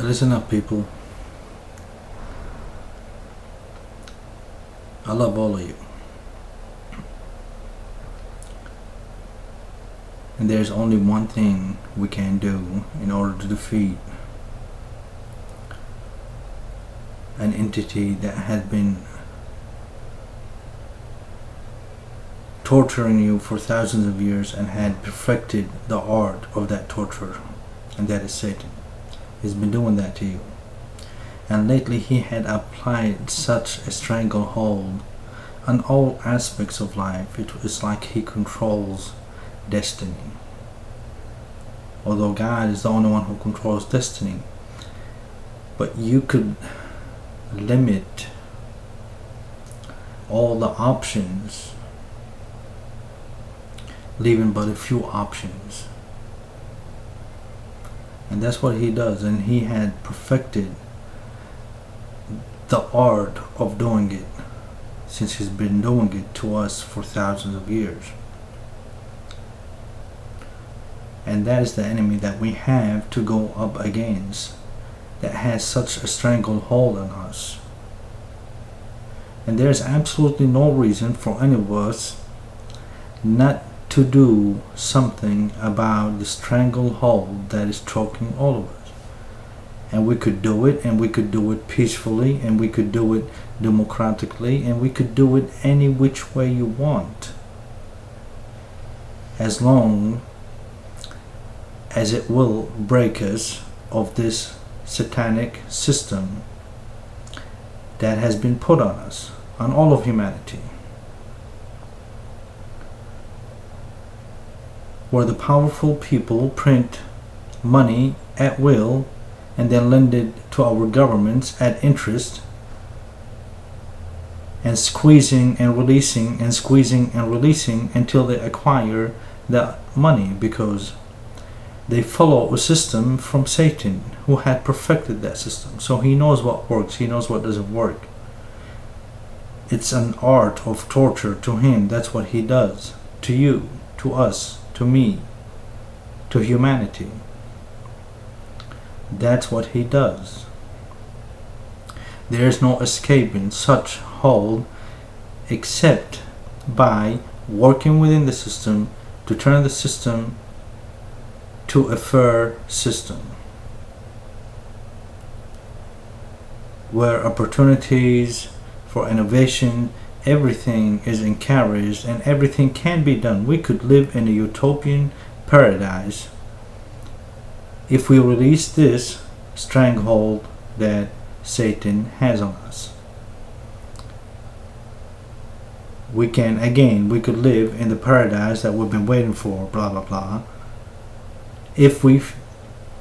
Listen up, people. I love all of you. And there's only one thing we can do in order to defeat an entity that has been torturing you for thousands of years and had perfected the art of that torture, and that is Satan. He's been doing that to you. And lately he had applied such a stranglehold on all aspects of life. It is like he controls destiny. Although God is the only one who controls destiny. But you could limit all the options, leaving but a few options. And that's what he does. And he had perfected the art of doing it since he's been doing it to us for thousands of years. And that is the enemy that we have to go up against, that has such a stranglehold on us. And there's absolutely no reason for any of us not to do something about the stranglehold that is choking all of us. And we could do it, and we could do it peacefully, and we could do it democratically, and we could do it any which way you want, as long as it will break us of this satanic system that has been put on us, on all of humanity, where the powerful people print money at will and then lend it to our governments at interest, and squeezing and releasing and squeezing and releasing until they acquire the money, because they follow a system from Satan, who had perfected that system. So he knows what works, he knows what doesn't work. It's an art of torture to him. That's what he does to you, to us, to me, to humanity. That's what he does. There is no escaping such hold except by working within the system to turn the system to a fair system, where opportunities for innovation, everything is encouraged and everything can be done. We could live in a utopian paradise if we release this stranglehold that Satan has on us. We could live in the paradise that we've been waiting for, blah blah blah, if we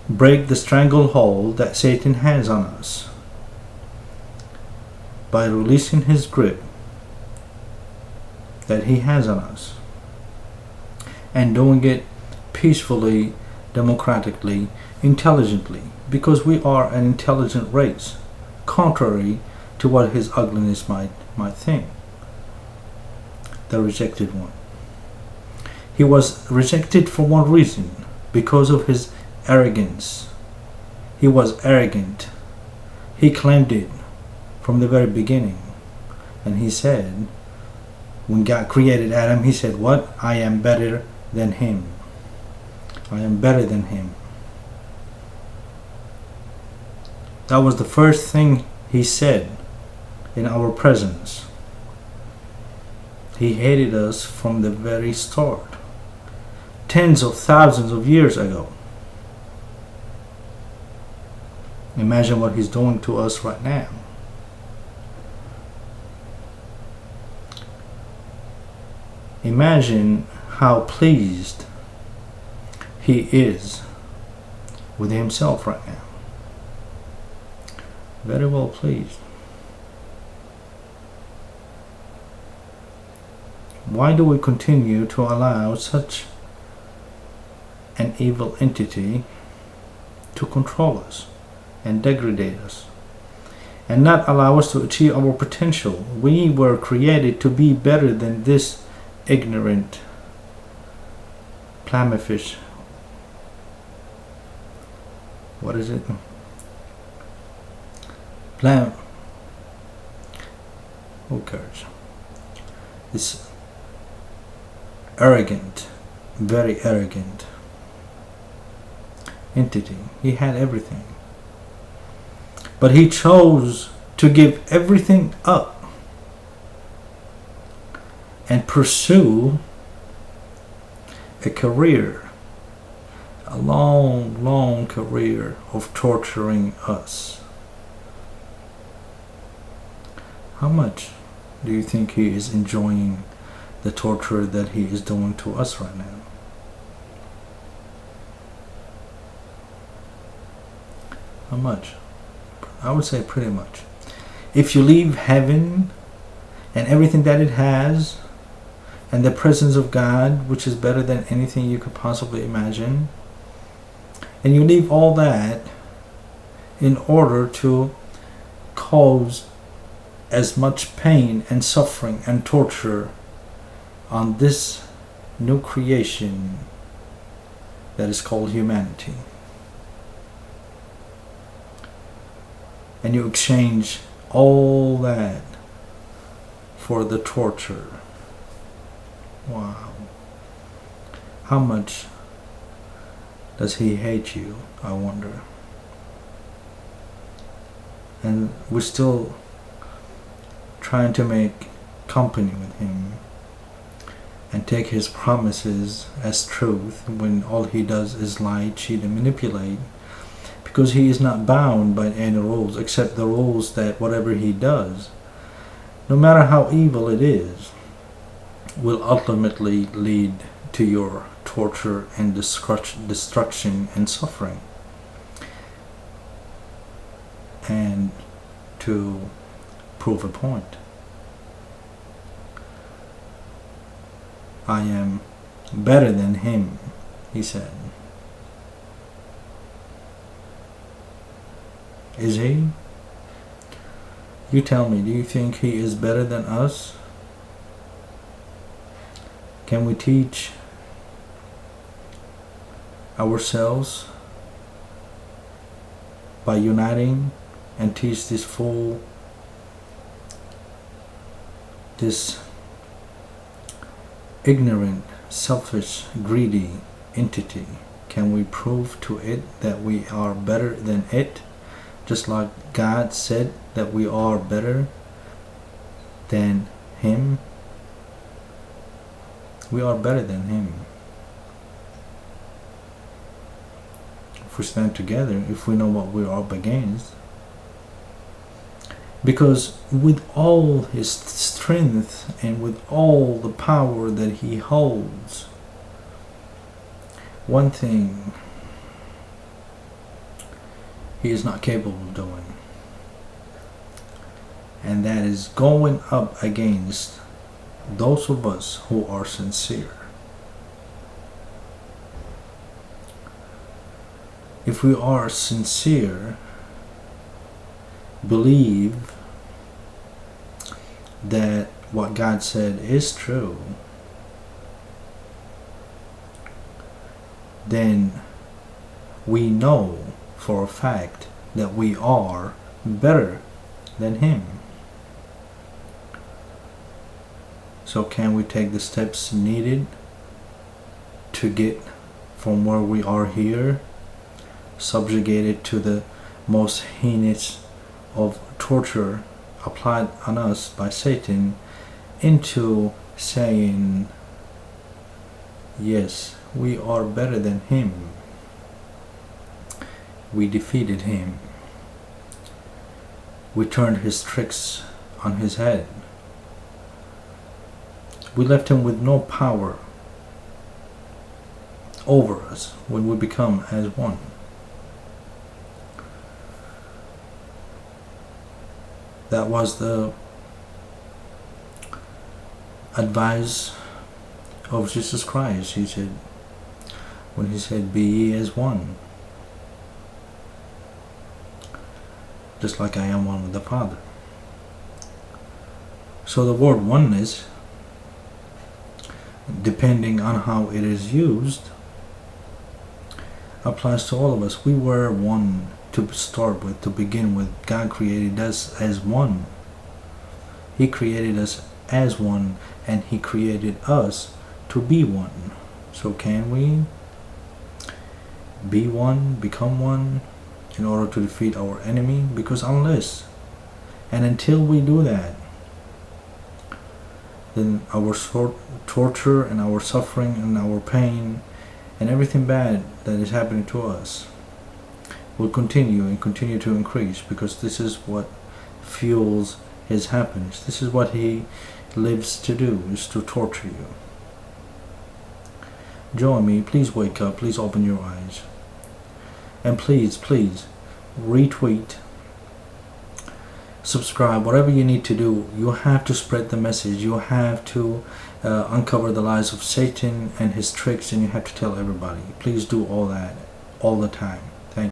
break the stranglehold that Satan has on us by releasing his grip that he has on us, and doing it peacefully, democratically, intelligently, because we are an intelligent race, contrary to what his ugliness might think. The rejected one. He was rejected for one reason, because of his arrogance. He was arrogant. He claimed it from the very beginning. And he said, when God created Adam, he said, what? I am better than him. I am better than him. That was the first thing he said in our presence. He hated us from the very start, tens of thousands of years ago. Imagine what he's doing to us right now. Imagine how pleased he is with himself right now. Very well pleased. Why do we continue to allow such an evil entity to control us and degrade us and not allow us to achieve our potential? We were created to be better than this ignorant plumberfish. What is it? Lamb, who cares? This arrogant, very arrogant entity. He had everything. But he chose to give everything up and pursue a career, a long, long career of torturing us. How much do you think he is enjoying the torture that he is doing to us right now? How much? I would say pretty much. If you leave heaven and everything that it has, and the presence of God, which is better than anything you could possibly imagine, and you leave all that in order to cause as much pain and suffering and torture on this new creation that is called humanity, and you exchange all that for the torture. Wow. How much does he hate you, I wonder? And we're still trying to make company with him and take his promises as truth when all he does is lie, cheat, and manipulate, because he is not bound by any rules except the rules that whatever he does, no matter how evil it is, will ultimately lead to your torture and destruction and suffering. And to prove a point, I am better than him, he said. Is he? You tell me, do you think he is better than us? Can we teach ourselves by uniting and teach this fool, this ignorant, selfish, greedy entity? Can we prove to it that we are better than it? Just like God said that we are better than him. We are better than him. If we stand together, if we know what we are up against. Because with all his strength and with all the power that he holds, one thing he is not capable of doing, and that is going up against those of us who are sincere. If we are sincere, believe that what God said is true, then we know for a fact that we are better than him. So can we take the steps needed to get from where we are here, subjugated to the most heinous of torture applied on us by Satan, into saying, yes, we are better than him. We defeated him. We turned his tricks on his head. We left him with no power over us when we become as one. That was the advice of Jesus Christ. He said, when he said, be ye as one, just like I am one with the Father. So the word oneness, depending on how it is used, applies to all of us. We were one to start with, to begin with, God created us as one. He created us as one, and He created us to be one. So can we be one, become one, in order to defeat our enemy? Because unless and until we do that, then our torture and our suffering and our pain and everything bad that is happening to us will continue and continue to increase, because this is what fuels His happiness. This is what He lives to do, is to torture you. Join me. Please wake up. Please open your eyes. And please retweet, subscribe, whatever you need to do. You have to spread the message. You have to uncover the lies of Satan and his tricks, and you have to tell everybody. Please do all that all the time.